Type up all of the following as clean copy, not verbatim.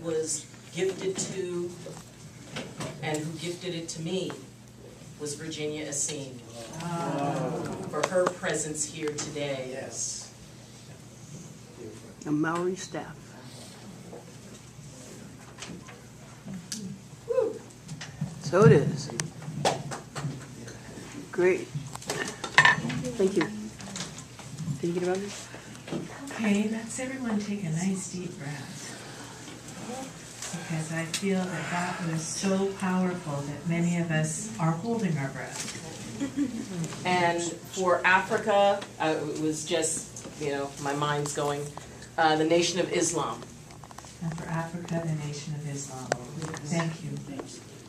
was gifted to, and who gifted it to me, was Virginia Assine, for her presence here today. Yes. The Maori staff. So it is. Great. Thank you. Did you get about this? Okay, let's everyone take a nice deep breath. Because I feel that that was so powerful that many of us are holding our breath. And for Africa, it was just, my mind's going, the Nation of Islam. And for Africa, the Nation of Islam. Thank you.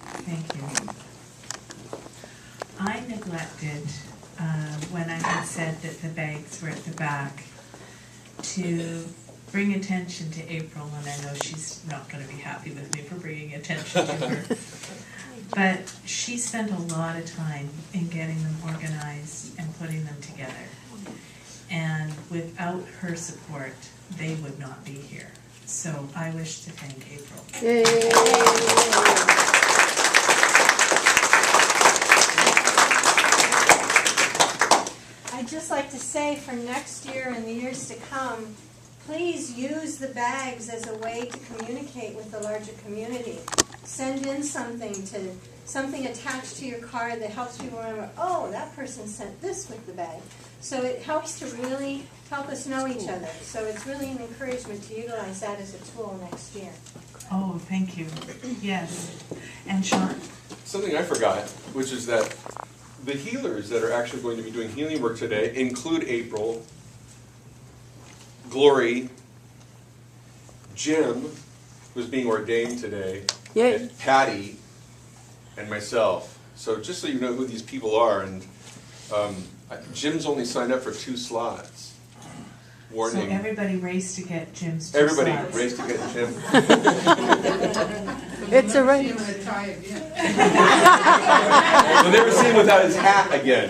Thank you. I neglected, when I had said that the bags were at the back, to bring attention to April, and I know she's not going to be happy with me for bringing attention to her. But she spent a lot of time in getting them organized and putting them together. And without her support, they would not be here. So I wish to thank April. Yay! I'd just like to say for next year and the years to come, please use the bags as a way to communicate with the larger community. Send in something attached to your card that helps people remember, oh, that person sent this with the bag. So it helps to really help us know each other. So it's really an encouragement to utilize that as a tool next year. Oh, thank you. Yes. And Sean? Something I forgot, which is that the healers that are actually going to be doing healing work today include April, Glory, Jim, who's being ordained today, Yay. Patty, and myself. So just so you know who these people are, and Jim's only signed up for 2 slots. Warning. So everybody race to get Jim's 2 Everybody slots. race to get Jim. It's a race. We'll never see him without his hat again.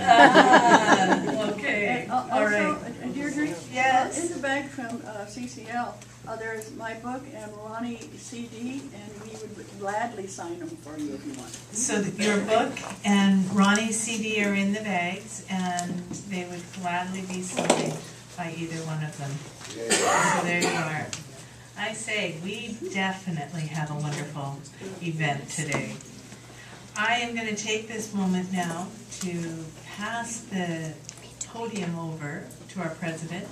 Okay. Also, All right. Deirdre, Yes. in the bag from CCL, there's my book and Ronnie CD, and we would gladly sign them for you if you want. So your book and Ronnie's CD are in the bags, and they would gladly be signed by either one of them. So there you are. I say, we definitely have a wonderful event today. I am going to take this moment now to pass the podium over to our president,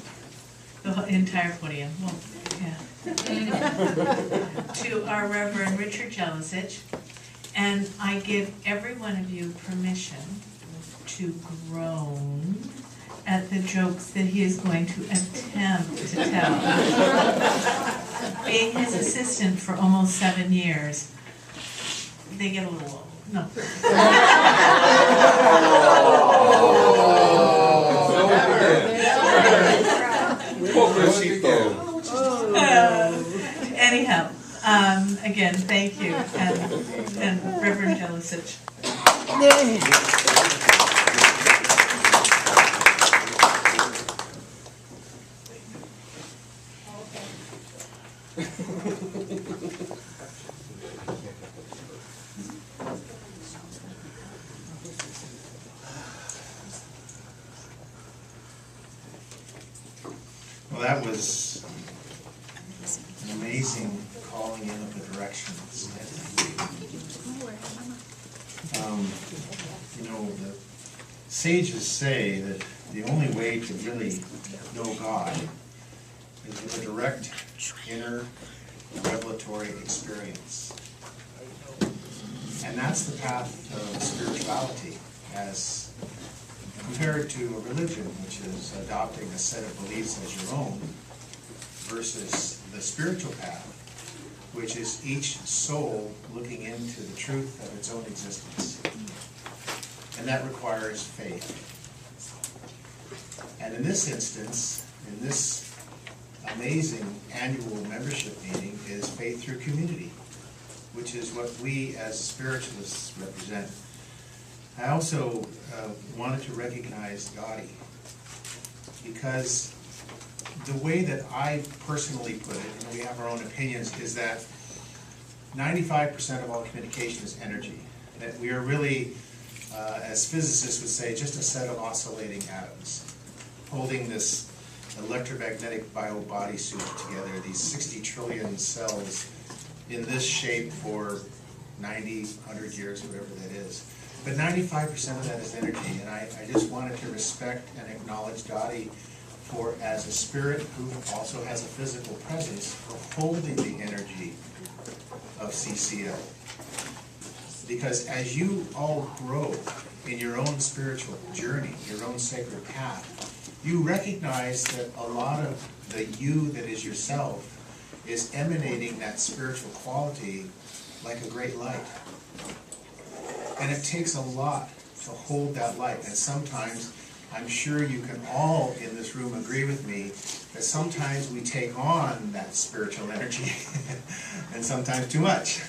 the entire podium, well, yeah, to our Reverend Richard Jelicic, and I give every one of you permission to groan at the jokes that he is going to attempt to tell. Being his assistant for almost 7 years, they get a little old. No. Anyhow, again, thank you, and Reverend Jelicic. Yay. Well, that was an amazing calling in of the directions. The sages say that the only way to really know God is with a direct inner revelatory experience. And that's the path of spirituality as compared to a religion, which is adopting a set of beliefs as your own, versus the spiritual path, which is each soul looking into the truth of its own existence. And that requires faith. And in this instance, in this amazing annual membership meeting, is faith through community, which is what we as spiritualists represent. I also wanted to recognize Gaudi, because the way that I personally put it, and we have our own opinions, is that 95% of all communication is energy. That we are really, as physicists would say, just a set of oscillating atoms holding this electromagnetic bio-bodysuit together, these 60 trillion cells in this shape for 90, 100 years, whatever that is. But 95% of that is energy, and I just wanted to respect and acknowledge Dottie for, as a spirit who also has a physical presence, for holding the energy of CCL. Because as you all grow in your own spiritual journey, your own sacred path, you recognize that a lot of the you that is yourself is emanating that spiritual quality like a great light. And it takes a lot to hold that light. And sometimes, I'm sure you can all in this room agree with me, that sometimes we take on that spiritual energy, and sometimes too much.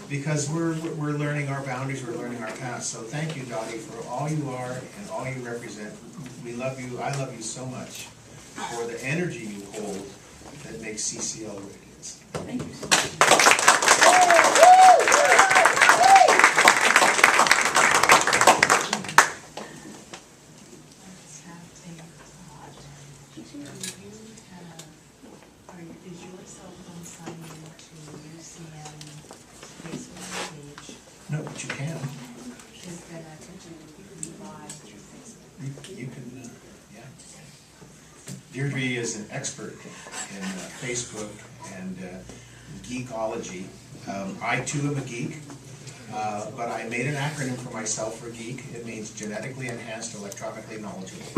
Because we're learning our boundaries, we're learning our paths. So thank you, Dottie, for all you are and all you represent. We love you, I love you so much for the energy you hold that makes CCL what it is. Thank you so much. Is your cell phone signed into UCM Facebook page? No, but you can. Is that live through Facebook? You can, yeah. Deirdre is an expert in Facebook and geekology. I too am a geek, but I made an acronym for myself for geek. It means genetically enhanced, electronically knowledgeable.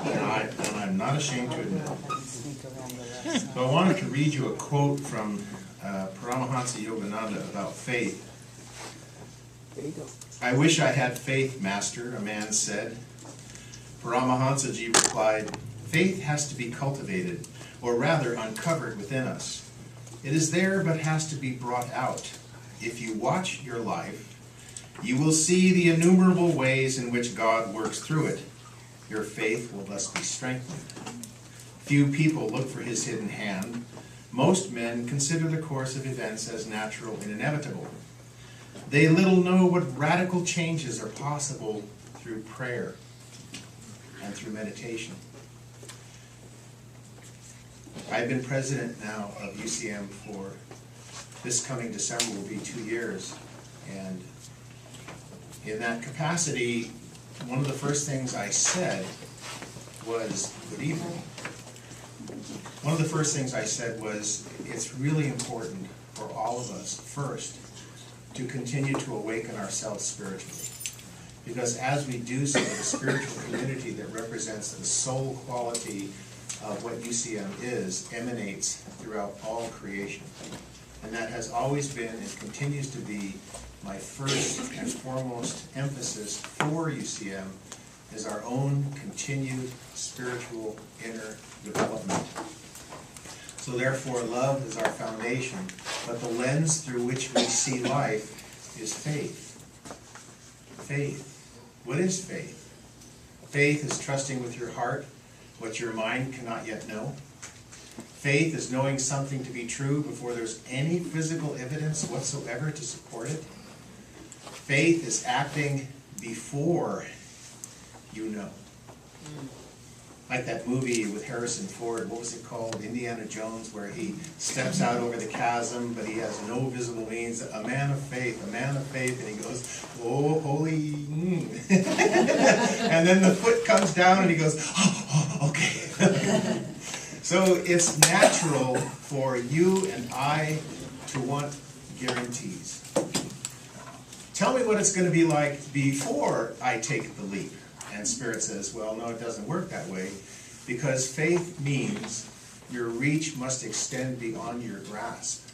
and I'm not ashamed to admit it. So I wanted to read you a quote from Paramahansa Yogananda about faith. There you go. I wish I had faith, Master, a man said. Paramahansaji replied, faith has to be cultivated, or rather uncovered within us. It is there, but has to be brought out. If you watch your life, you will see the innumerable ways in which God works through it. Your faith will thus be strengthened. Few people look for his hidden hand. Most men consider the course of events as natural and inevitable. They little know what radical changes are possible through prayer and through meditation. I've been president now of UCM for this coming December will be 2 years. And in that capacity, one of the first things I said was, good evening. One of the first things I said was, it's really important for all of us, first, to continue to awaken ourselves spiritually. Because as we do so, the spiritual community that represents the soul quality of what UCM is emanates throughout all creation. And that has always been and continues to be my first and foremost emphasis for UCM is our own continued spiritual inner development. So therefore, love is our foundation, but the lens through which we see life is faith. Faith. What is faith? Faith is trusting with your heart what your mind cannot yet know. Faith is knowing something to be true before there's any physical evidence whatsoever to support it. Faith is acting before you know. Like that movie with Harrison Ford, what was it called? Indiana Jones, where he steps out over the chasm, but he has no visible means. A man of faith, and he goes, oh, holy, and then the foot comes down and he goes, oh okay. So it's natural for you and I to want guarantees. Tell me what it's going to be like before I take the leap. And Spirit says, well, no, it doesn't work that way, because faith means your reach must extend beyond your grasp.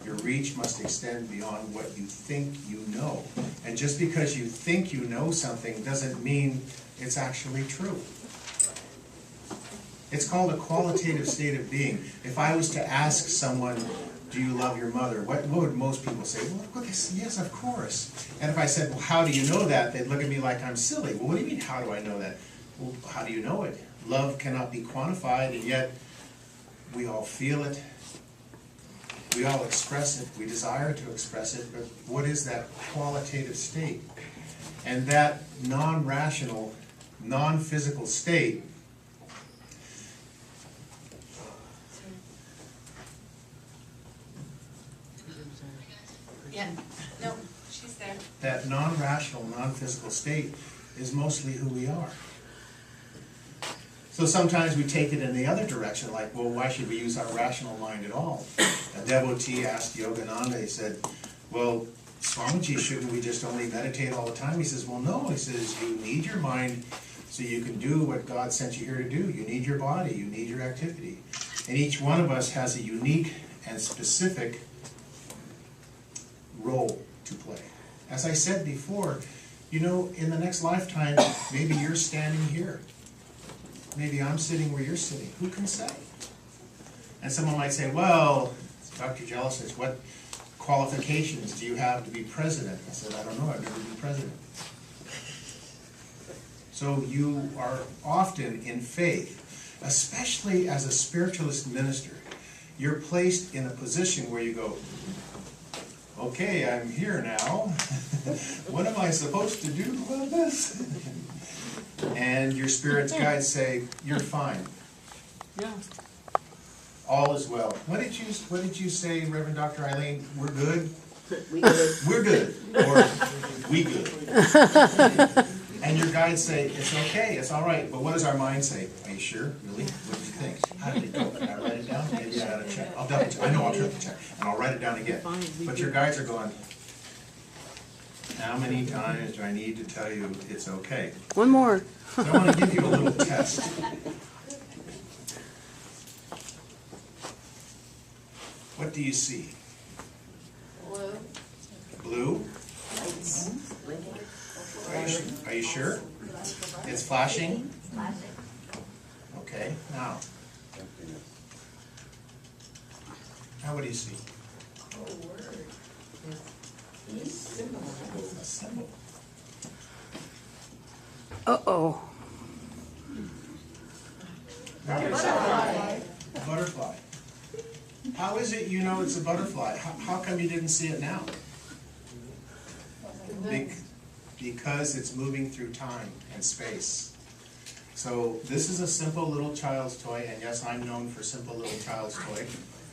Your reach must extend beyond what you think you know. And just because you think you know something doesn't mean it's actually true. It's called a qualitative state of being. If I was to ask someone, do you love your mother? What would most people say? Well, yes, of course. And if I said, well, how do you know that? They'd look at me like I'm silly. Well, what do you mean, how do I know that? Well, how do you know it? Love cannot be quantified, and yet we all feel it. We all express it, we desire to express it, but what is that qualitative state? And that non-rational, non-physical state Yeah, no, she's there. that non-rational, non-physical state is mostly who we are. So sometimes we take it in the other direction, like, well, why should we use our rational mind at all? A devotee asked Yogananda, he said, well, Swamiji, shouldn't we just only meditate all the time? He says, well, no. He says, you need your mind so you can do what God sent you here to do. You need your body, you need your activity. And each one of us has a unique and specific role to play. As I said before, you know, in the next lifetime, maybe you're standing here. Maybe I'm sitting where you're sitting. Who can say? And someone might say, well, Dr. Jello says, what qualifications do you have to be president? I said, I don't know, I've never been president. So you are often in faith, especially as a spiritualist minister, you're placed in a position where you go, okay, I'm here now. What am I supposed to do about this? And your spirit's guides say, you're fine. Yeah. All is well. What did you say, Reverend Dr. Eileen? We're good? We good. We're good. Or we good. And your guides say, it's okay, it's all right. But what does our mind say? Are you sure? Really? What do you think? How did it go? Can I write it down? Maybe I gotta check. I'll double check. I know I'll triple check. And I'll write it down again. But your guides are going, how many times do I need to tell you it's okay? One more. So I want to give you a little test. What do you see? Blue. Blue? Are you sure? It's flashing? Okay, now. Now what do you see? A symbol. Uh-oh. Butterfly. Butterfly. How is it you know it's a butterfly? How come you didn't see it now? Because it's moving through time and space. So this is a simple little child's toy, and yes, I'm known for simple little child's toy.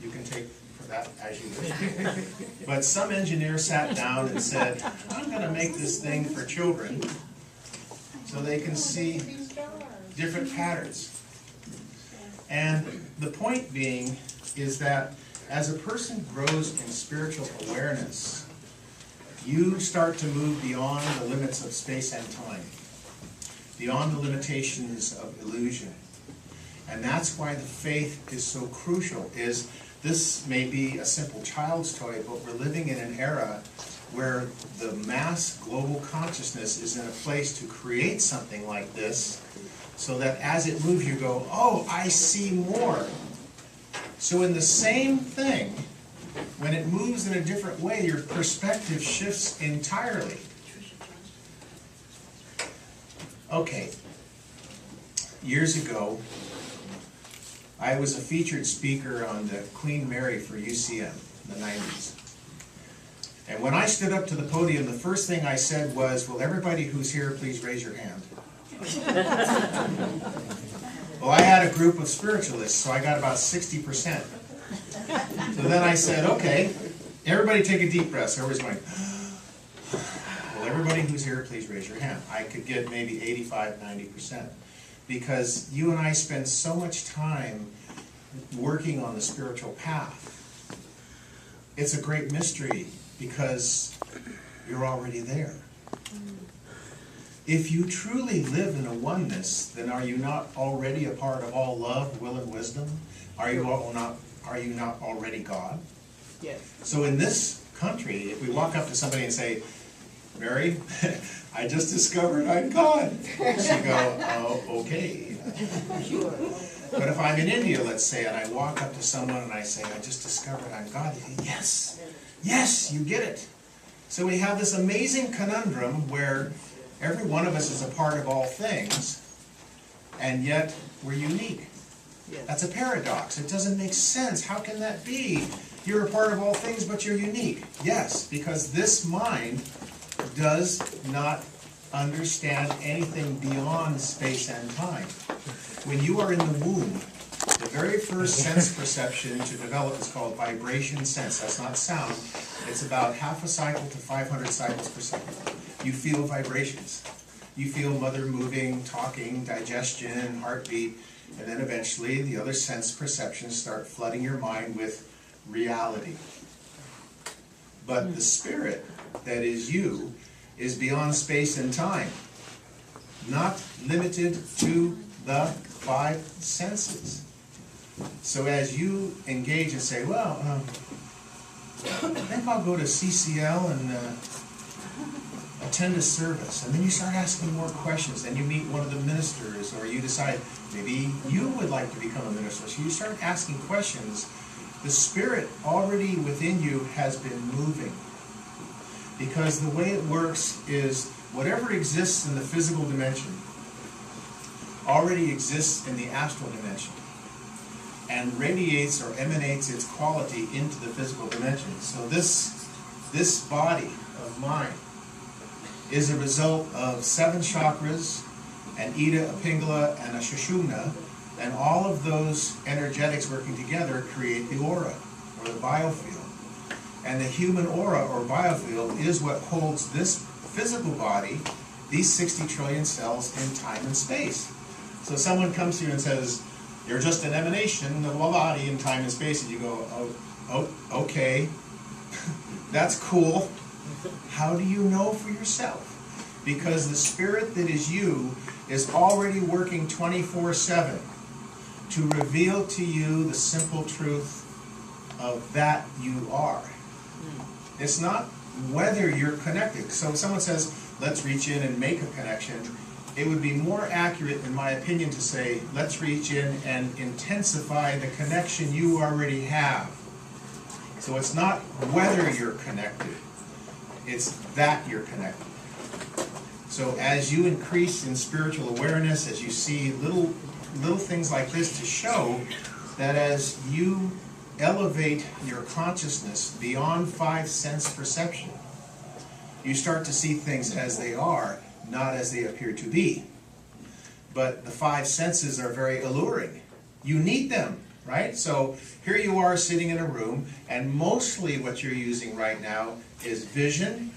You can take for that as you wish. But some engineer sat down and said, I'm going to make this thing for children so they can see different patterns. And the point being is that as a person grows in spiritual awareness, you start to move beyond the limits of space and time, beyond the limitations of illusion. And that's why the faith is so crucial. Is this may be a simple child's toy, but we're living in an era where the mass global consciousness is in a place to create something like this, so that as it moves you go, oh, I see more. So in the same thing, when it moves in a different way, your perspective shifts entirely. Okay, years ago, I was a featured speaker on the Queen Mary for UCM in the 90s. And when I stood up to the podium, the first thing I said was, will everybody who's here please raise your hand? Well, I had a group of spiritualists, so I got about 60%. So then I said, okay, everybody take a deep breath. So everybody's going, well, everybody who's here, please raise your hand. I could get maybe 85, 90%. Because you and I spend so much time working on the spiritual path. It's a great mystery because you're already there. If you truly live in a oneness, then are you not already a part of all love, will, and wisdom? Are you not already God? Yes. So in this country, if we walk up to somebody and say, Mary, I just discovered I'm God. She go, oh, okay. But if I'm in India, let's say, and I walk up to someone and I say, I just discovered I'm God, they say, yes, yes, you get it. So we have this amazing conundrum where every one of us is a part of all things, and yet we're unique. That's a paradox. It doesn't make sense. How can that be? You're a part of all things, but you're unique. Yes, because this mind does not understand anything beyond space and time. When you are in the womb, the very first sense perception to develop is called vibration sense. That's not sound. It's about half a cycle to 500 cycles per second. You feel vibrations. You feel mother moving, talking, digestion, heartbeat, and then eventually the other sense perceptions start flooding your mind with reality. But the spirit that is you is beyond space and time, not limited to the 5 senses. So as you engage and say, well, I think I'll go to CCL and attend a service, and then you start asking more questions, then you meet one of the ministers, or you decide maybe you would like to become a minister, so you start asking questions. The spirit already within you has been moving, because the way it works is whatever exists in the physical dimension already exists in the astral dimension and radiates or emanates its quality into the physical dimension. So this body of mine is a result of 7 chakras, an Ida, a Pingala, and a Sushumna, and all of those energetics working together create the aura, or the biofield. And the human aura, or biofield, is what holds this physical body, these 60 trillion cells, in time and space. So someone comes to you and says, you're just an emanation of a body in time and space, and you go, oh okay, that's cool. How do you know for yourself? Because the spirit that is you is already working 24/7 to reveal to you the simple truth of that you are. It's not whether you're connected. So if someone says, let's reach in and make a connection, it would be more accurate, in my opinion, to say, let's reach in and intensify the connection you already have. So it's not whether you're connected, it's that you're connected. So as you increase in spiritual awareness, as you see little things like this to show that as you elevate your consciousness beyond 5 sense perception, you start to see things as they are, not as they appear to be. But the 5 senses are very alluring. You need them, right? So here you are sitting in a room, and mostly what you're using right now is vision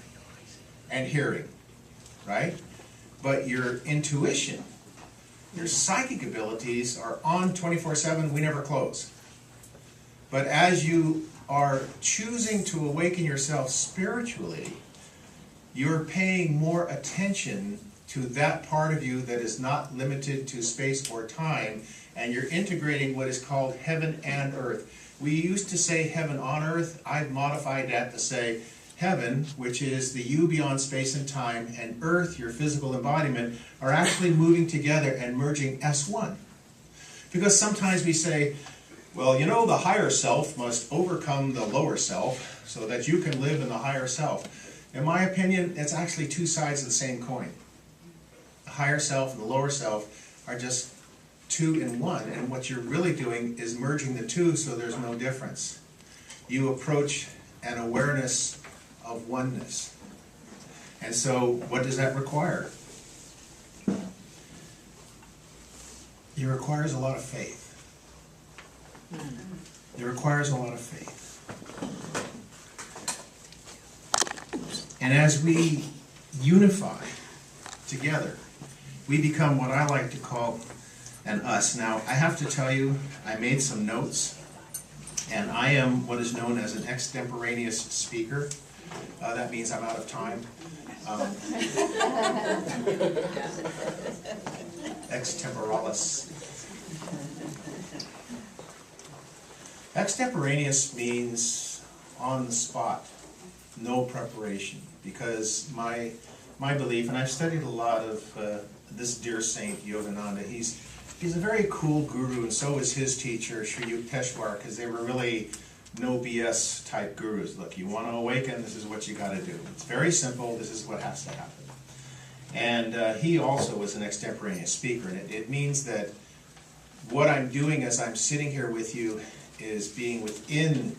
and hearing, right? But your intuition, your psychic abilities are on 24/7, we never close. But as you are choosing to awaken yourself spiritually, you're paying more attention to that part of you that is not limited to space or time, and you're integrating what is called heaven and earth. We used to say heaven on earth. I've modified that to say heaven, which is the you beyond space and time, and earth, your physical embodiment, are actually moving together and merging as one. Because sometimes we say, well, you know, the higher self must overcome the lower self so that you can live in the higher self. In my opinion, it's actually 2 sides of the same coin. The higher self and the lower self are just 2 in 1, and what you're really doing is merging the 2 so there's no difference. You approach an awareness of oneness. And so what does that require? It requires a lot of faith. It requires a lot of faith. And as we unify together, we become what I like to call an us. Now, I have to tell you, I made some notes, and I am what is known as an extemporaneous speaker. That means I'm out of time. Extemporalis. Extemporaneous means on the spot, no preparation. Because my belief, and I've studied a lot of this dear saint, Yogananda, he's a very cool guru, and so is his teacher, Sri Yukteswar, because they were really no BS type gurus. Look, you want to awaken, this is what you got to do. It's very simple, this is what has to happen. And he also was an extemporaneous speaker, and it means that what I'm doing as I'm sitting here with you is being within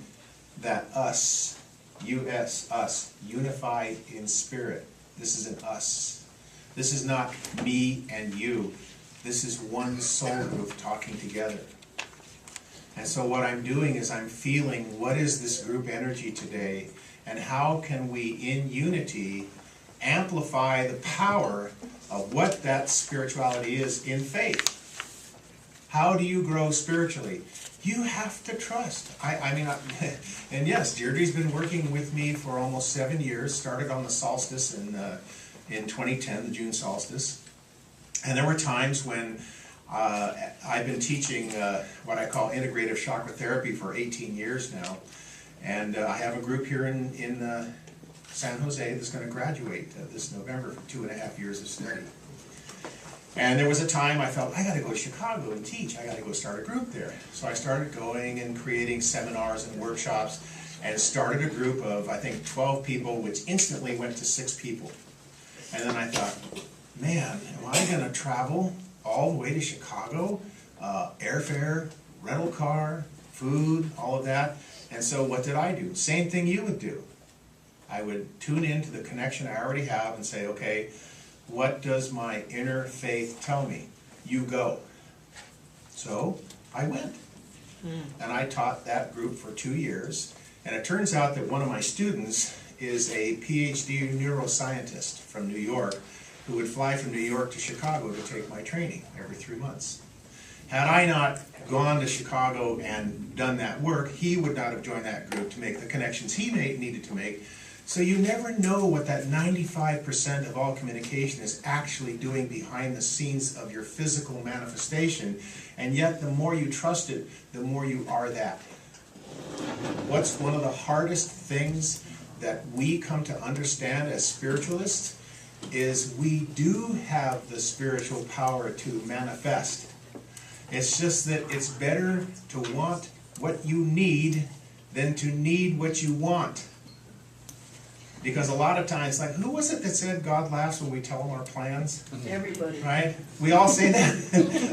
that us, us, unified in spirit. This is an us. This is not me and you. This is one soul group talking together. And so what I'm doing is I'm feeling what is this group energy today, and how can we in unity amplify the power of what that spirituality is in faith. How do you grow spiritually? You have to trust. And yes, Deirdre's been working with me for almost 7 years, started on the solstice in 2010, the June solstice. And there were times when I've been teaching what I call integrative chakra therapy for 18 years now. And I have a group here in San Jose that's going to graduate this November for 2.5 years of study. And there was a time I felt, I got to go to Chicago and teach. I got to go start a group there. So I started going and creating seminars and workshops and started a group of, I think, 12 people, which instantly went to 6 people. And then I thought, man, am I going to travel all the way to Chicago? Airfare, rental car, food, all of that. And so what did I do? Same thing you would do. I would tune into the connection I already have and say, okay, what does my inner faith tell me? You go. So I went. And I taught that group for 2 years. And it turns out that one of my students is a PhD neuroscientist from New York who would fly from New York to Chicago to take my training every 3 months. Had I not gone to Chicago and done that work, he would not have joined that group to make the connections he needed to make. So you never know what that 95% of all communication is actually doing behind the scenes of your physical manifestation. And yet the more you trust it, the more you are that. What's one of the hardest things that we come to understand as spiritualists is we do have the spiritual power to manifest. It's just that it's better to want what you need than to need what you want. Because a lot of times, like, who was it that said God laughs when we tell him our plans? Everybody. Right? We all say that.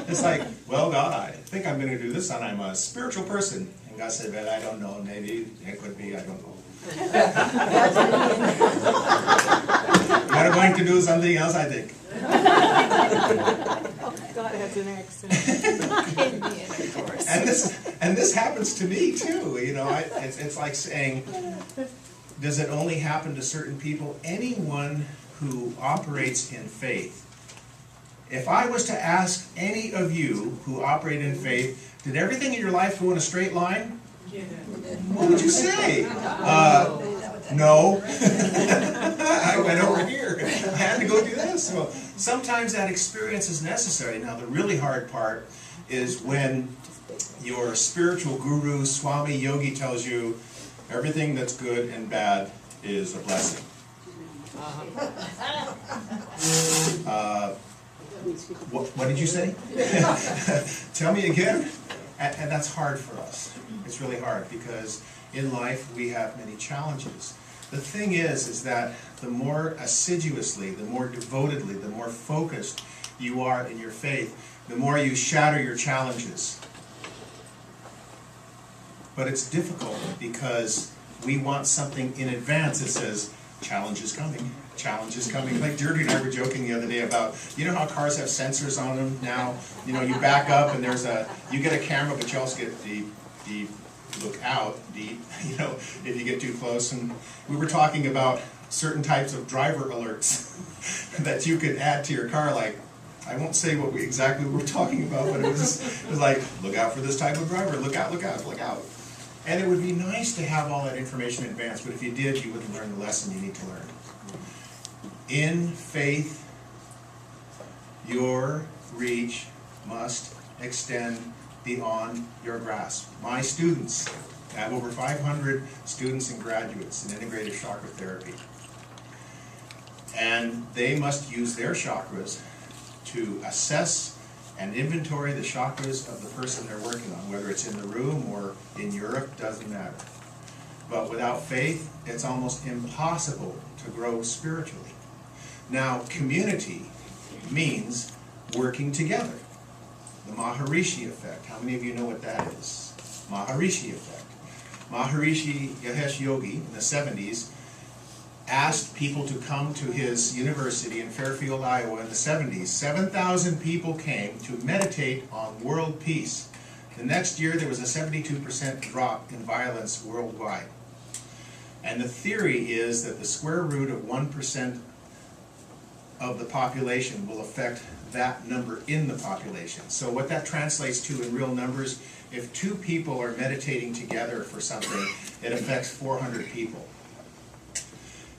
It's like, well, God, I think I'm going to do this, and I'm a spiritual person. And God said, well, I don't know. Maybe it could be, I don't know. You're going to do something else, I think. God has an accent. And this happens to me too. You know, it's like saying, does it only happen to certain people? Anyone who operates in faith. If I was to ask any of you who operate in faith, did everything in your life go in a straight line? Yeah. What would you say? No. I went over here. I had to go do this. So sometimes that experience is necessary. Now the really hard part is when your spiritual guru, Swami Yogi, tells you everything that's good and bad is a blessing. What did you say? Tell me again. And that's hard for us. It's really hard because in life we have many challenges. The thing is that the more assiduously, the more devotedly, the more focused you are in your faith, the more you shatter your challenges. But it's difficult because we want something in advance that says, challenge is coming, challenge is coming. Like Deirdre and I were joking the other day about, you know how cars have sensors on them now? You know, you back up and you get a camera, but you also get the look out deep, you know, if you get too close. And we were talking about certain types of driver alerts that you could add to your car, like, I won't say what we exactly were talking about, but it was like, look out for this type of driver, look out, look out, look out. And it would be nice to have all that information in advance, but if you did, you wouldn't learn the lesson you need to learn. In faith, your reach must extend beyond your grasp. My students, I have over 500 students and graduates in integrative chakra therapy. And they must use their chakras to assess and inventory the chakras of the person they're working on, whether it's in the room or in Europe, doesn't matter. But without faith, it's almost impossible to grow spiritually. Now, community means working together. The Maharishi effect. How many of you know what that is? Maharishi effect. Maharishi Mahesh Yogi in the 70s asked people to come to his university in Fairfield, Iowa in the 70s. 7,000 people came to meditate on world peace. The next year there was a 72% drop in violence worldwide. And the theory is that the square root of 1% of the population will affect that number in the population. So what that translates to in real numbers, if 2 people are meditating together for something, it affects 400 people.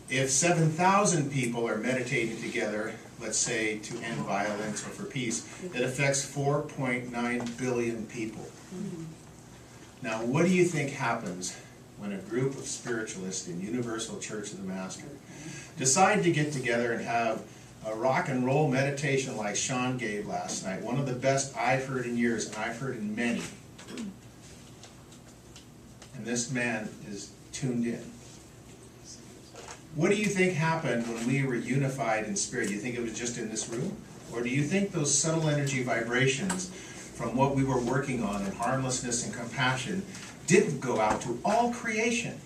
If 7,000 people are meditating together, let's say to end violence or for peace, it affects 4.9 billion people. Now, what do you think happens when a group of spiritualists in Universal Church of the Master decide to get together and have a rock and roll meditation like Sean gave last night, one of the best I've heard in years, and I've heard in many. And this man is tuned in. What do you think happened when we were unified in spirit? Do you think it was just in this room? Or do you think those subtle energy vibrations from what we were working on in harmlessness and compassion didn't go out to all creation?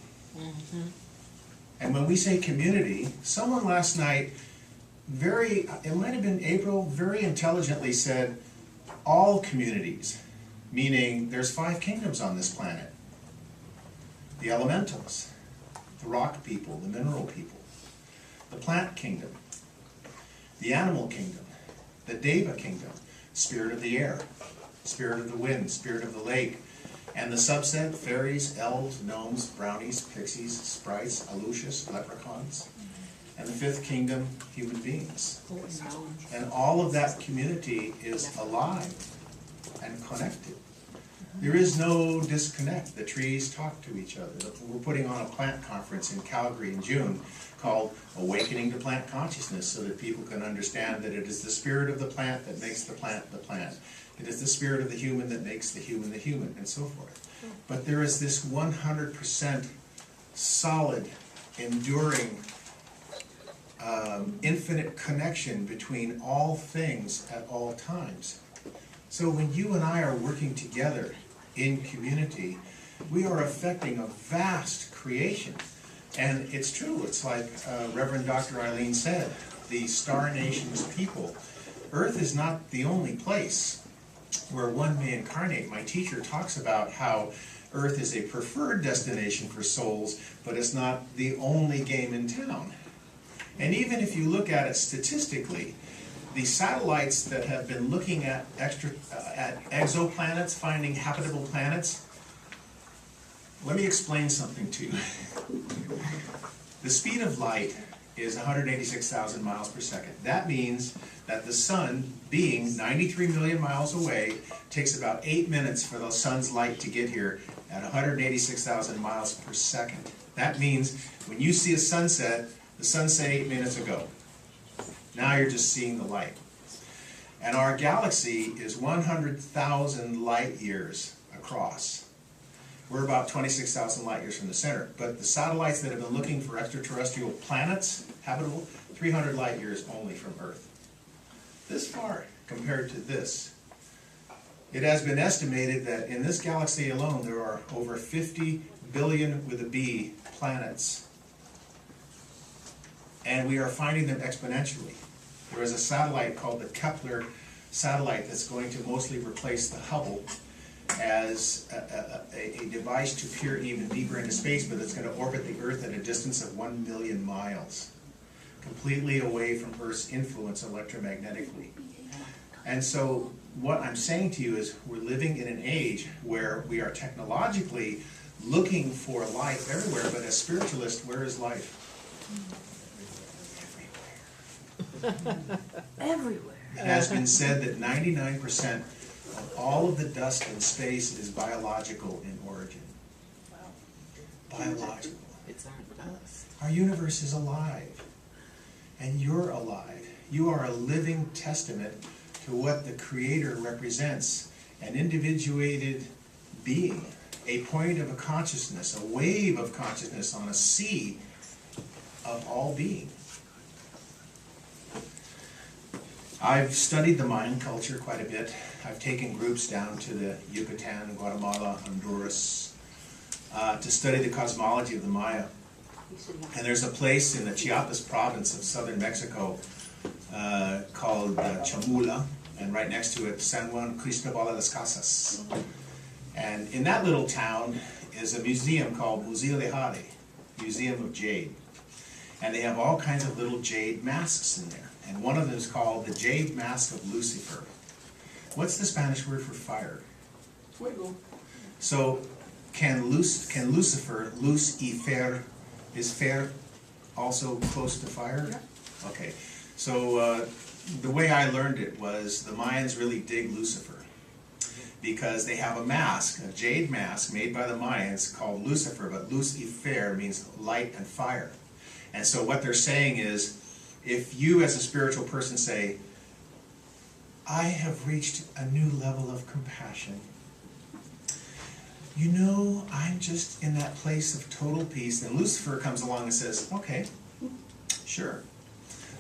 And when we say community, someone last night, it might have been April, very intelligently said all communities, meaning there's 5 kingdoms on this planet. The elementals, the rock people, the mineral people, the plant kingdom, the animal kingdom, the Deva kingdom, spirit of the air, spirit of the wind, spirit of the lake, and the subset, fairies, elves, gnomes, brownies, pixies, sprites, alushas, leprechauns, and the 5th kingdom, human beings. And all of that community is alive and connected. There is no disconnect. The trees talk to each other. We're putting on a plant conference in Calgary in June called Awakening to Plant Consciousness, so that people can understand that it is the spirit of the plant that makes the plant the plant. It is the spirit of the human that makes the human, and so forth. But there is this 100% solid, enduring, infinite connection between all things at all times. So when you and I are working together in community, we are affecting a vast creation. And it's true, it's like Reverend Dr. Eileen said, the Star Nations people. Earth is not the only place where one may incarnate. My teacher talks about how Earth is a preferred destination for souls, but it's not the only game in town. And even if you look at it statistically, the satellites that have been looking at exoplanets, finding habitable planets, let me explain something to you. The speed of light is 186,000 miles per second. That means that the sun, being 93 million miles away, takes about 8 minutes for the sun's light to get here at 186,000 miles per second. That means when you see a sunset, the sun set 8 minutes ago. Now you're just seeing the light. And our galaxy is 100,000 light years across. We're about 26,000 light years from the center. But the satellites that have been looking for extraterrestrial planets, habitable, 300 light years only from Earth. This far compared to this. It has been estimated that in this galaxy alone there are over 50 billion with a B planets. And we are finding them exponentially. There is a satellite called the Kepler satellite that's going to mostly replace the Hubble as a device to peer even deeper into space, but it's going to orbit the Earth at a distance of 1 million miles, completely away from Earth's influence electromagnetically. And so what I'm saying to you is we're living in an age where we are technologically looking for life everywhere, but as spiritualists, where is life? Everywhere. It has been said that 99% of all of the dust in space is biological in origin. Biological. It's our dust. Our universe is alive. And you're alive. You are a living testament to what the Creator represents. An individuated being. A point of a consciousness. A wave of consciousness on a sea of all being. I've studied the Mayan culture quite a bit. I've taken groups down to the Yucatan, Guatemala, Honduras, to study the cosmology of the Maya. And there's a place in the Chiapas province of southern Mexico called Chamula, and right next to it, San Juan Cristobal de las Casas. And in that little town is a museum called Museo de Jade, Museum of Jade. And they have all kinds of little jade masks in there. And one of them is called the Jade Mask of Lucifer. What's the Spanish word for fire? Fuego. So can Lucifer, luz y fer, is fer also close to fire? Yeah. Okay, so the way I learned it was the Mayans really dig Lucifer because they have a mask, a jade mask made by the Mayans called Lucifer, but luz y fer means light and fire. And so what they're saying is, if you as a spiritual person say, I have reached a new level of compassion, you know, I'm just in that place of total peace, then Lucifer comes along and says, okay, sure.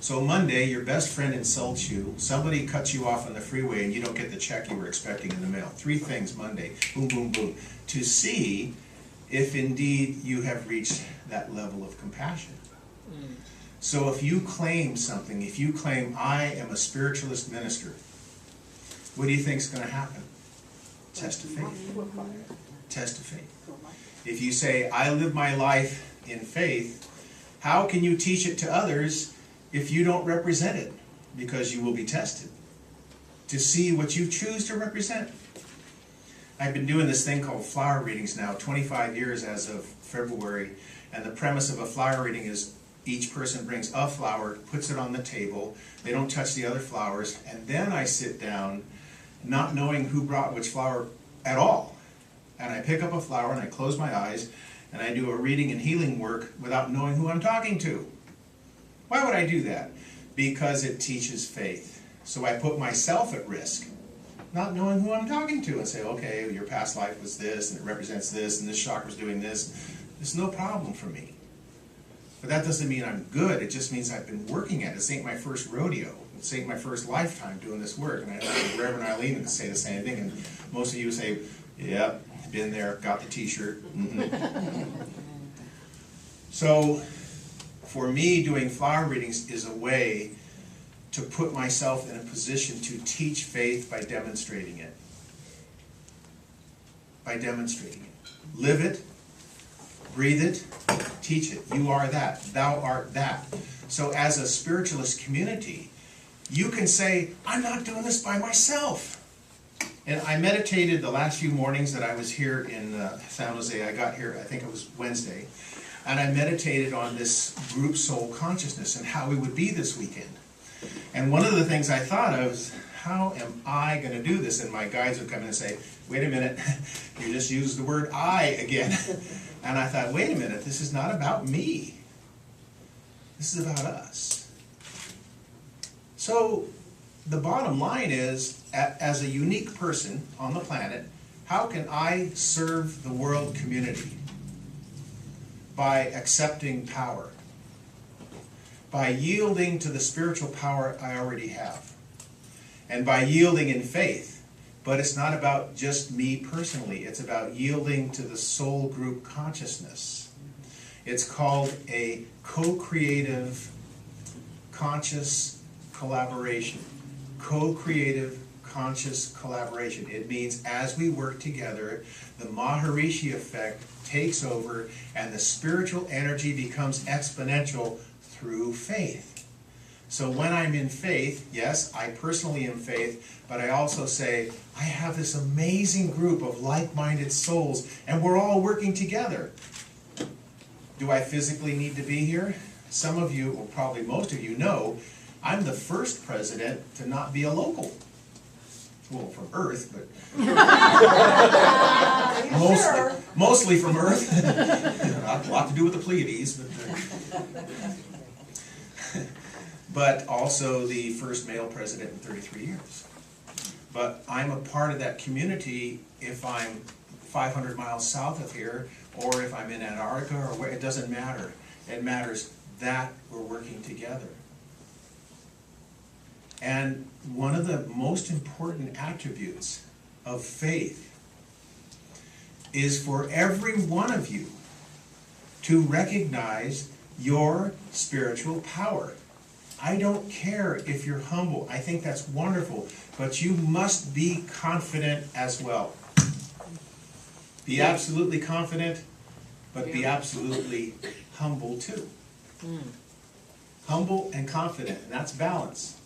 So Monday, your best friend insults you, somebody cuts you off on the freeway, and you don't get the check you were expecting in the mail. 3 things Monday, boom, boom, boom, to see if indeed you have reached that level of compassion. So if you claim something, if you claim, I am a spiritualist minister, what do you think is going to happen? Test of faith. Test of faith. If you say, I live my life in faith, how can you teach it to others if you don't represent it? Because you will be tested to see what you choose to represent. I've been doing this thing called flower readings now, 25 years as of February, and the premise of a flower reading is each person brings a flower, puts it on the table, they don't touch the other flowers, and then I sit down not knowing who brought which flower at all. And I pick up a flower and I close my eyes and I do a reading and healing work without knowing who I'm talking to. Why would I do that? Because it teaches faith. So I put myself at risk, not knowing who I'm talking to, and say, okay, your past life was this and it represents this and this chakra's doing this. It's no problem for me. But that doesn't mean I'm good. It just means I've been working at it. This ain't my first rodeo. This ain't my first lifetime doing this work. And I heard Reverend Eileen would say the same thing. And most of you say, yep, been there, got the t-shirt. So for me, doing flower readings is a way to put myself in a position to teach faith by demonstrating it. By demonstrating it. Live it. Breathe it, teach it. You are that. Thou art that. So as a spiritualist community, you can say, I'm not doing this by myself. And I meditated the last few mornings that I was here in San Jose. I got here, I think it was Wednesday. And I meditated on this group soul consciousness and how we would be this weekend. And one of the things I thought of is, how am I going to do this? And my guides would come in and say, wait a minute, you just used the word I again. And I thought, wait a minute, this is not about me. This is about us. So the bottom line is, as a unique person on the planet, how can I serve the world community? By accepting power. By yielding to the spiritual power I already have. And by yielding in faith. But it's not about just me personally. It's about yielding to the soul group consciousness. It's called a co-creative conscious collaboration. Co-creative conscious collaboration. It means as we work together, the Maharishi effect takes over and the spiritual energy becomes exponential through faith. So when I'm in faith, yes, I personally am faith, but I also say, I have this amazing group of like-minded souls, and we're all working together. Do I physically need to be here? Some of you, or probably most of you, know I'm the first president to not be a local. Well, from Earth, but mostly from Earth. A lot to do with the Pleiades, but also the first male president in 33 years. But I'm a part of that community if I'm 500 miles south of here, or if I'm in Antarctica, or where, it doesn't matter. It matters that we're working together. And one of the most important attributes of faith is for every one of you to recognize your spiritual power. I don't care if you're humble. I think that's wonderful. But you must be confident as well. Be absolutely confident, but be absolutely humble too. Humble and confident, and that's balance.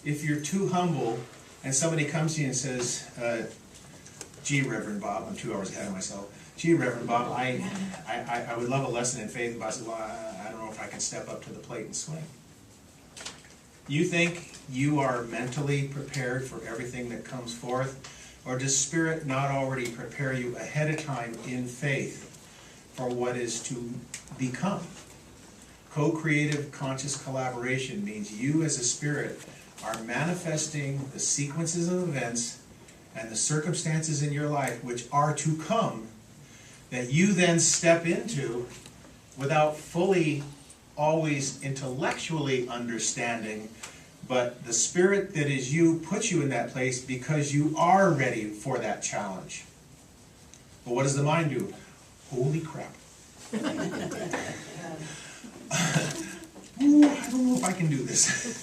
If you're too humble and somebody comes to you and says, gee, Reverend Bob, I'm 2 hours ahead of myself. Gee, Reverend Bob, I would love a lesson in faith. But I said, well, I don't know if I can step up to the plate and swing. You think you are mentally prepared for everything that comes forth? Or does Spirit not already prepare you ahead of time in faith for what is to become? Co-creative conscious collaboration means you as a spirit are manifesting the sequences of events and the circumstances in your life which are to come, that you then step into without fully always intellectually understanding, but the Spirit that is you puts you in that place because you are ready for that challenge. But what does the mind do? Holy crap. Ooh, I don't know if I can do this.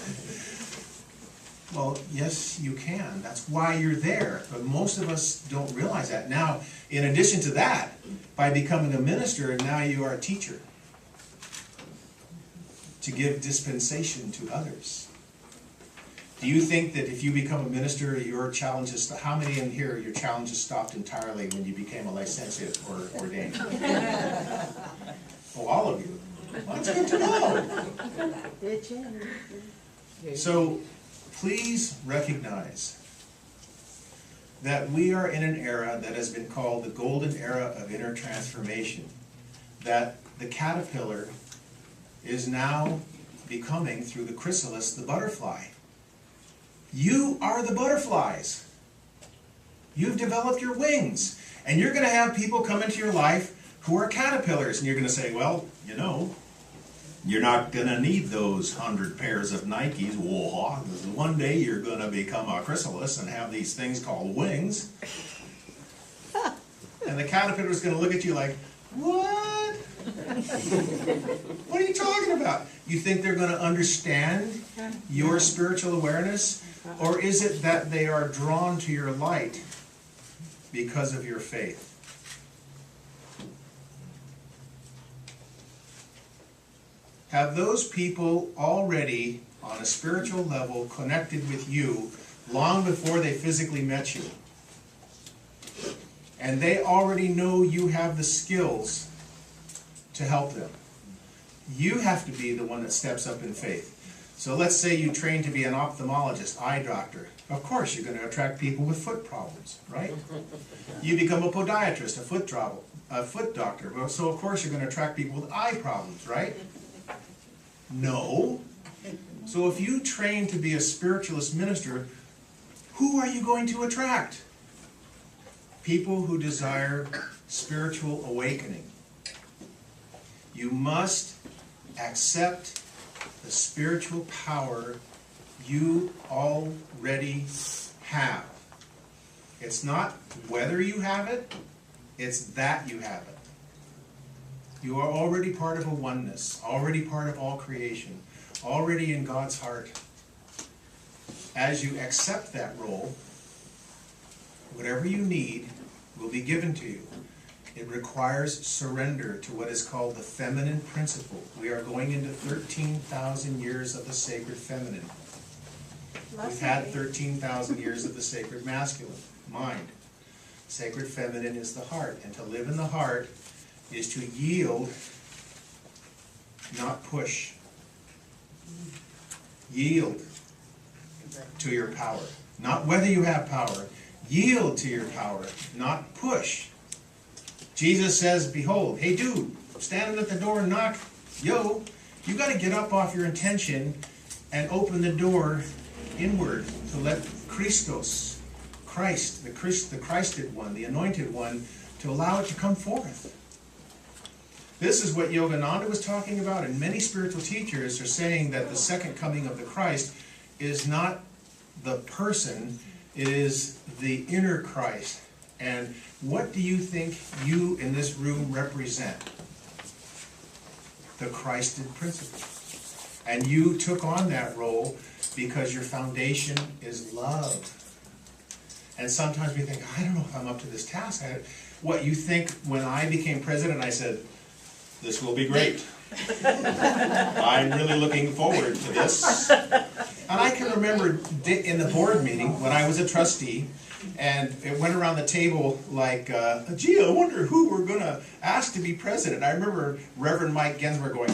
Well, yes, you can. That's why you're there. But most of us don't realize that. Now, in addition to that, by becoming a minister, now you are a teacher to give dispensation to others. Do you think that if you become a minister, your challenge is, how many in here, your challenge is stopped entirely when you became a licentiate or ordained? Oh, all of you. Well, that's good to know. So, please recognize that we are in an era that has been called the golden era of inner transformation. That the caterpillar is now becoming, through the chrysalis, the butterfly. You are the butterflies. You've developed your wings. And you're going to have people come into your life who are caterpillars. And you're going to say, well, you know, you're not going to need those 100 pairs of Nikes. Whoa, one day you're going to become a chrysalis and have these things called wings. And the caterpillar is going to look at you like, what? What are you talking about? You think they're going to understand your spiritual awareness? Or is it that they are drawn to your light because of your faith? Have those people already, on a spiritual level, connected with you long before they physically met you? And they already know you have the skills to help them. You have to be the one that steps up in faith. So let's say you train to be an ophthalmologist, eye doctor. Of course you're going to attract people with foot problems, right? You become a podiatrist, a foot doctor. Well, so of course you're going to attract people with eye problems, right? No. So if you train to be a spiritualist minister, who are you going to attract? People who desire spiritual awakening. You must accept the spiritual power you already have. It's not whether you have it, it's that you have it. You are already part of a oneness, already part of all creation, already in God's heart. As you accept that role, whatever you need will be given to you. It requires surrender to what is called the feminine principle. We are going into 13,000 years of the sacred feminine. We've had 13,000 years of the sacred masculine, mind. Sacred feminine is the heart, and to live in the heart is to yield, not push. Yield to your power. Not whether you have power. Yield to your power, not push. Jesus says, behold, hey dude, standing at the door and knock. Yo, you got to get up off your intention and open the door inward to let Christos, Christ, the Christed one, the anointed one, to allow it to come forth. This is what Yogananda was talking about, and many spiritual teachers are saying that the second coming of the Christ is not the person, it is the inner Christ And what do you think you in this room represent? The Christed principle. And you took on that role because your foundation is love. And sometimes we think, I don't know if I'm up to this task. What, you think when I became president, I said, this will be great. I'm really looking forward to this. And I can remember in the board meeting when I was a trustee, and it went around the table like, gee, I wonder who we're going to ask to be president. I remember Reverend Mike Gensmer going,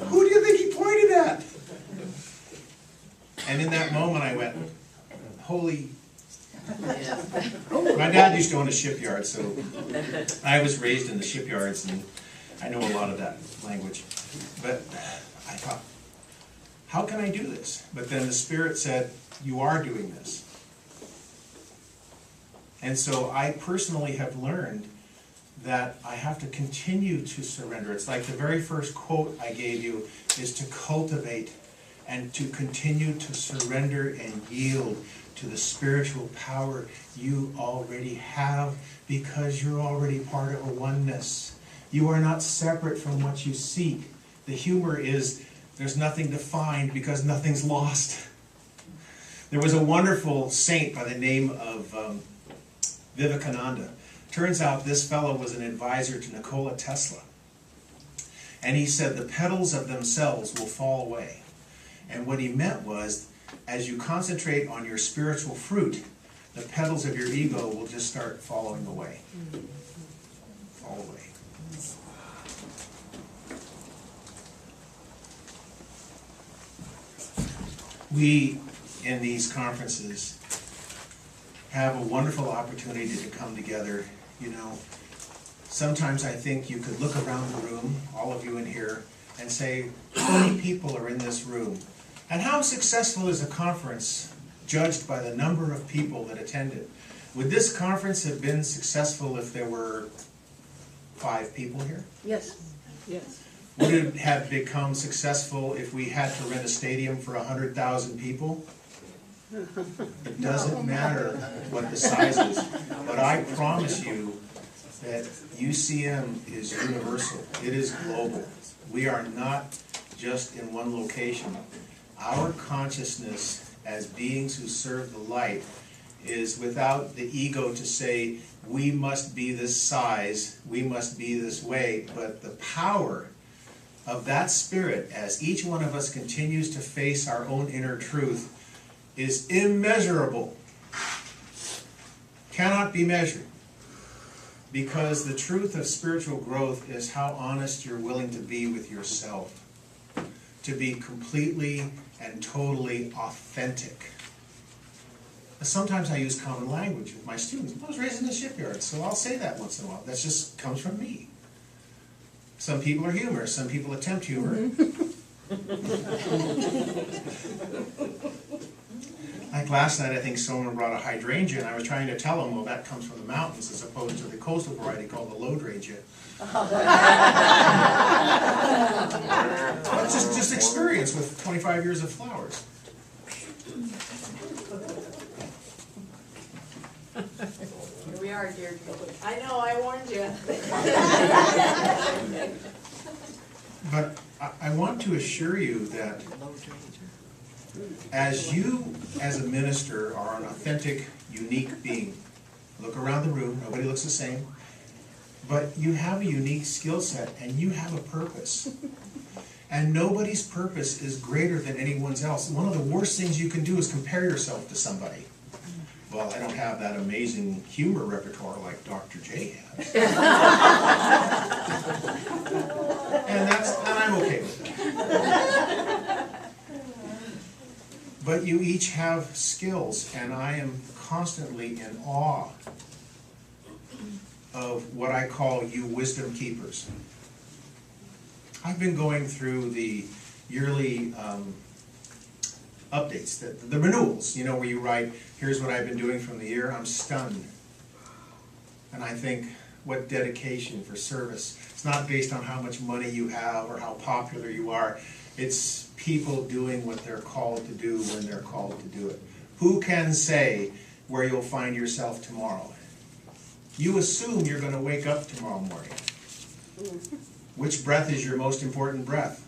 who do you think he pointed at? And in that moment I went, holy. My dad used to own a shipyard, so I was raised in the shipyards, and I know a lot of that language. But I thought, how can I do this? But then the Spirit said, you are doing this. And so I personally have learned that I have to continue to surrender. It's like the very first quote I gave you is to cultivate and to continue to surrender and yield to the spiritual power you already have, because you're already part of a oneness. You are not separate from what you seek. The humor is there's nothing to find because nothing's lost. There was a wonderful saint by the name of Vivekananda. Turns out this fellow was an advisor to Nikola Tesla. And he said the petals of themselves will fall away. And what he meant was, as you concentrate on your spiritual fruit, the petals of your ego will just start falling away. Fall away. We, in these conferences, have a wonderful opportunity to come together. You know, sometimes I think you could look around the room, all of you in here, and say, how many people are in this room? And how successful is a conference judged by the number of people that attended? Would this conference have been successful if there were 5 people here? Yes. Yes. Would it have become successful if we had to rent a stadium for 100,000 people? It doesn't matter what the size is. But I promise you that UCM is universal. It is global. We are not just in one location. Our consciousness as beings who serve the light is without the ego to say, we must be this size, we must be this way, but the power of that spirit, as each one of us continues to face our own inner truth, is immeasurable. Cannot be measured. Because the truth of spiritual growth is how honest you're willing to be with yourself. To be completely and totally authentic. Sometimes I use common language with my students. I was raised in the shipyard, so I'll say that once in a while. That just comes from me. Some people are humorous, some people attempt humor. Like last night, I think someone brought a hydrangea, and I was trying to tell them, well, that comes from the mountains as opposed to the coastal variety called the lowdrangea. It's just experience with 25 years of flowers. Here we are, dear. I know, I warned you. But I want to assure you that as you, as a minister, are an authentic, unique being. Look around the room, nobody looks the same. But you have a unique skill set, and you have a purpose. And nobody's purpose is greater than anyone's else. One of the worst things you can do is compare yourself to somebody. Well, I don't have that amazing humor repertoire like Dr. J has. And I'm okay with that. But you each have skills, and I am constantly in awe of what I call you wisdom keepers. I've been going through the yearly updates, the renewals, you know, where you write, here's what I've been doing from the year. I'm stunned. And I think, what dedication for service. It's not based on how much money you have or how popular you are. It's people doing what they're called to do when they're called to do it. Who can say where you'll find yourself tomorrow. You assume you're going to wake up tomorrow morning. Which breath is your most important breath?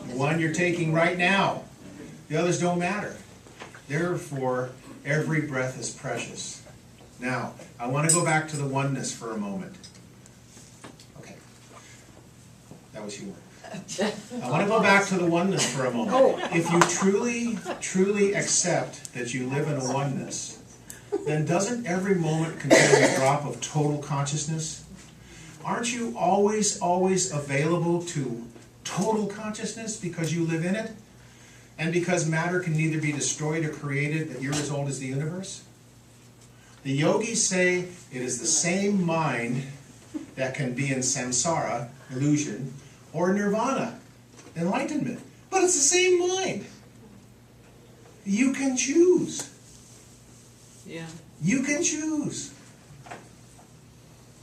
The one you're taking right now. The others don't matter. Therefore, every breath is precious. Now, I want to go back to the oneness for a moment. Okay. That was humor. I want to go back to the oneness for a moment. If you truly, truly accept that you live in a oneness, then doesn't every moment contain a drop of total consciousness? Aren't you always, always available to total consciousness because you live in it? And because matter can neither be destroyed or created, that you're as old as the universe? The yogis say it is the same mind that can be in samsara, illusion, or nirvana, enlightenment. But it's the same mind. You can choose. Yeah. You can choose.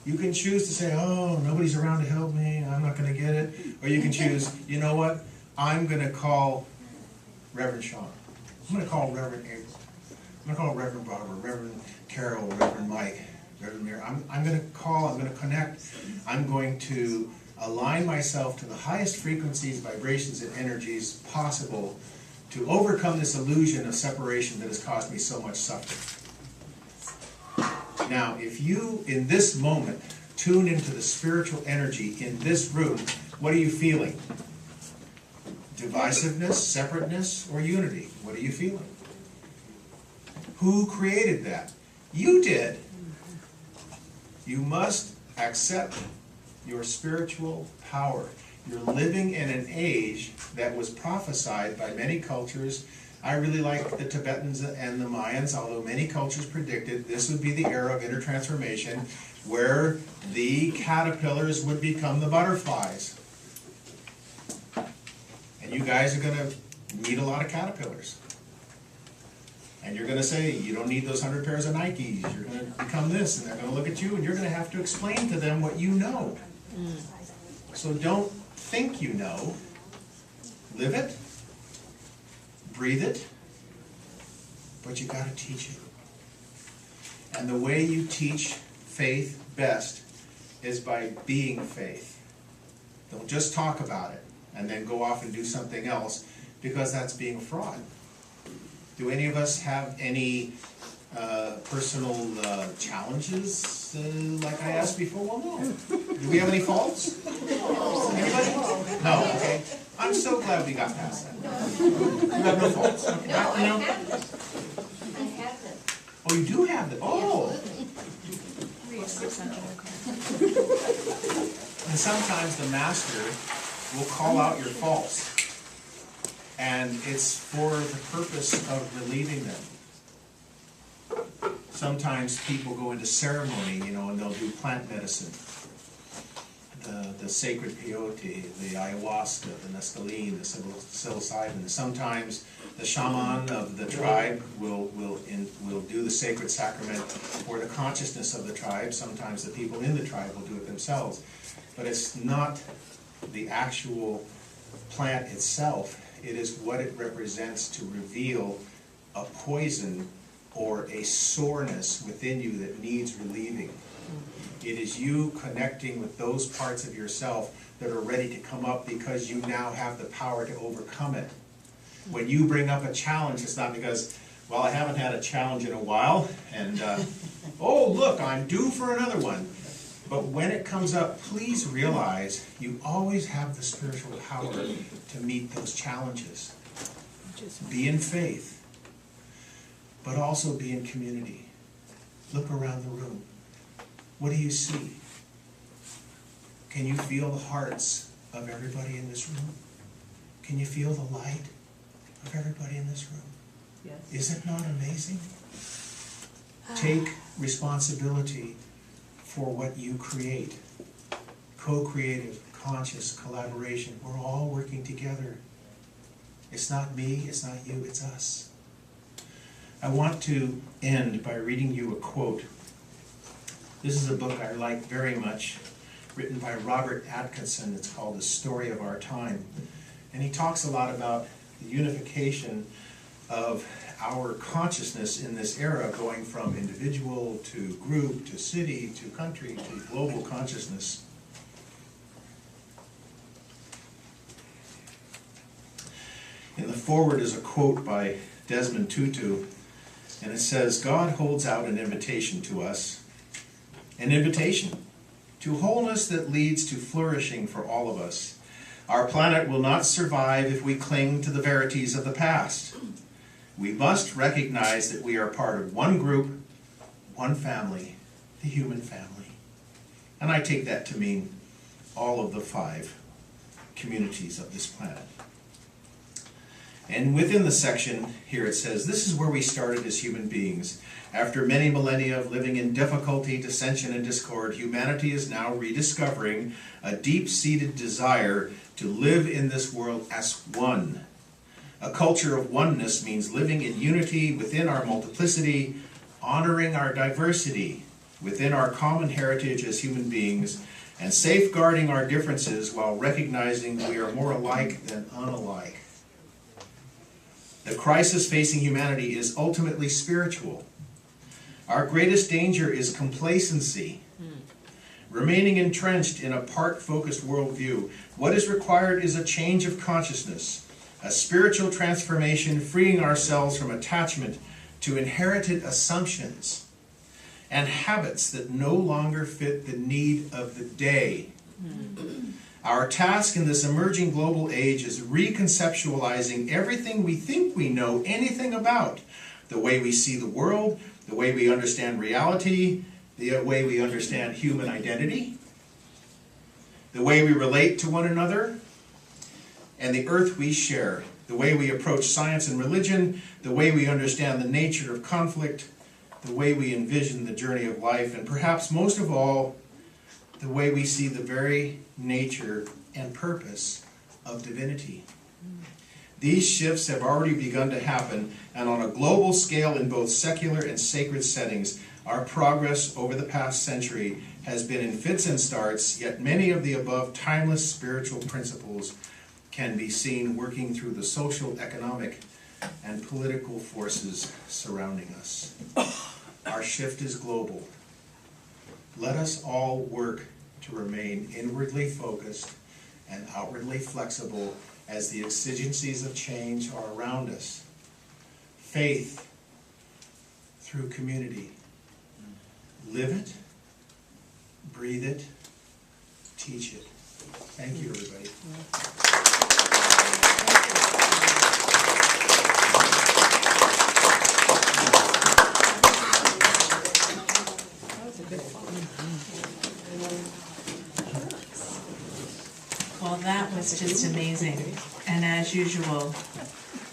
You can choose to say, oh, nobody's around to help me, I'm not going to get it. Or you can choose, you know what, I'm going to call Reverend Sean. I'm going to call Reverend April. I'm going to call Reverend Barbara, Reverend Carol, Reverend Mike, Reverend Mary. I'm going to call, I'm going to connect. I'm going to align myself to the highest frequencies, vibrations, and energies possible to overcome this illusion of separation that has caused me so much suffering. Now, if you, in this moment, tune into the spiritual energy in this room, what are you feeling? Divisiveness, separateness, or unity? What are you feeling? Who created that? You did. You must accept your spiritual power. You're living in an age that was prophesied by many cultures. I really like the Tibetans and the Mayans, although many cultures predicted this would be the era of intertransformation where the caterpillars would become the butterflies. And you guys are going to meet a lot of caterpillars. And you're going to say, you don't need those 100 pairs of Nikes, you're going to become this, and they're going to look at you, and you're going to have to explain to them what you know. So don't think you know. Live it. Breathe it. But you got to teach it. And the way you teach faith best is by being faith. Don't just talk about it and then go off and do something else, because that's being a fraud. Do any of us have any personal challenges, like I asked before? Well, no. Do we have any faults? Anybody? No, okay. I'm so glad we got past that. You have no faults? Okay. I You know? have them. I have them. Oh, you do have them? Oh! And sometimes the master will call out your faults. And it's for the purpose of relieving them. Sometimes people go into ceremony, you know, and they'll do plant medicine. The sacred peyote, the ayahuasca, the mescaline, the psilocybin. Sometimes the shaman of the tribe will do the sacred sacrament for the consciousness of the tribe. Sometimes the people in the tribe will do it themselves. But it's not the actual plant itself. It is what it represents to reveal a poison or a soreness within you that needs relieving. It is you connecting with those parts of yourself that are ready to come up because you now have the power to overcome it. When you bring up a challenge, it's not because, well, I haven't had a challenge in a while, and, oh, look, I'm due for another one. But when it comes up, please realize you always have the spiritual power to meet those challenges. Be in faith, but also be in community. Look around the room. What do you see? Can you feel the hearts of everybody in this room? Can you feel the light of everybody in this room? Yes. Is it not amazing? Take responsibility for what you create. Co-creative, conscious collaboration. We're all working together. It's not me, it's not you, it's us. I want to end by reading you a quote. This is a book I like very much, written by Robert Atkinson. It's called The Story of Our Time. And he talks a lot about the unification of our consciousness in this era, going from individual to group to city to country to global consciousness. In the foreword is a quote by Desmond Tutu, and it says, "God holds out an invitation to us, an invitation to wholeness that leads to flourishing for all of us. Our planet will not survive if we cling to the verities of the past. We must recognize that we are part of one group, one family, the human family." And I take that to mean all of the 5 communities of this planet. And within the section here it says, "This is where we started as human beings. After many millennia of living in difficulty, dissension, and discord, humanity is now rediscovering a deep-seated desire to live in this world as one. A culture of oneness means living in unity within our multiplicity, honoring our diversity within our common heritage as human beings, and safeguarding our differences while recognizing we are more alike than unalike. The crisis facing humanity is ultimately spiritual. Our greatest danger is complacency, remaining entrenched in a part-focused worldview. What is required is a change of consciousness, a spiritual transformation, freeing ourselves from attachment to inherited assumptions and habits that no longer fit the need of the day. Our task in this emerging global age is reconceptualizing everything we think we know anything about, the way we see the world, the way we understand reality, the way we understand human identity, the way we relate to one another, and the earth we share, the way we approach science and religion, the way we understand the nature of conflict, the way we envision the journey of life, and perhaps most of all, the way we see the very nature and purpose of divinity. These shifts have already begun to happen, and on a global scale in both secular and sacred settings, our progress over the past century has been in fits and starts, yet many of the above timeless spiritual principles can be seen working through the social, economic, and political forces surrounding us. Our shift is global. Let us all work to remain inwardly focused and outwardly flexible as the exigencies of change are around us. Faith through community. Live it, breathe it, teach it. Thank you, everybody. Well, that was just amazing. And as usual,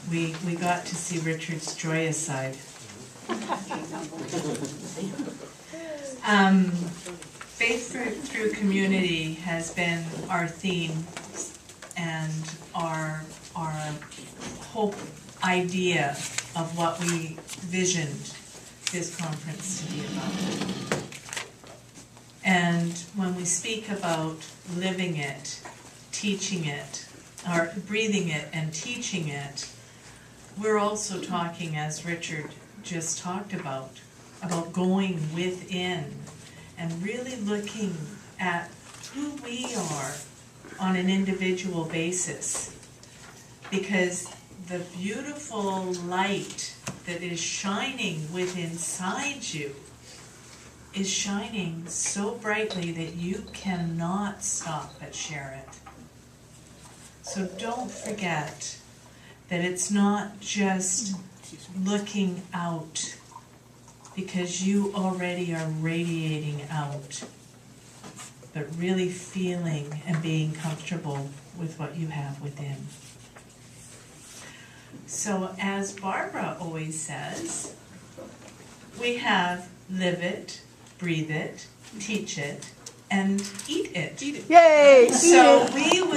we got to see Richard's joyous side. Faith through community has been our theme and our whole idea of what we visioned this conference to be about. And when we speak about living it, teaching it, or breathing it and teaching it, we're also talking, as Richard just talked about going within and really looking at who we are on an individual basis. Because the beautiful light that is shining within inside you is shining so brightly that you cannot stop but share it. So don't forget that it's not just looking out, because you already are radiating out, but really feeling and being comfortable with what you have within. So as Barbara always says, we have live it, breathe it, teach it, and eat it. Yay! So we will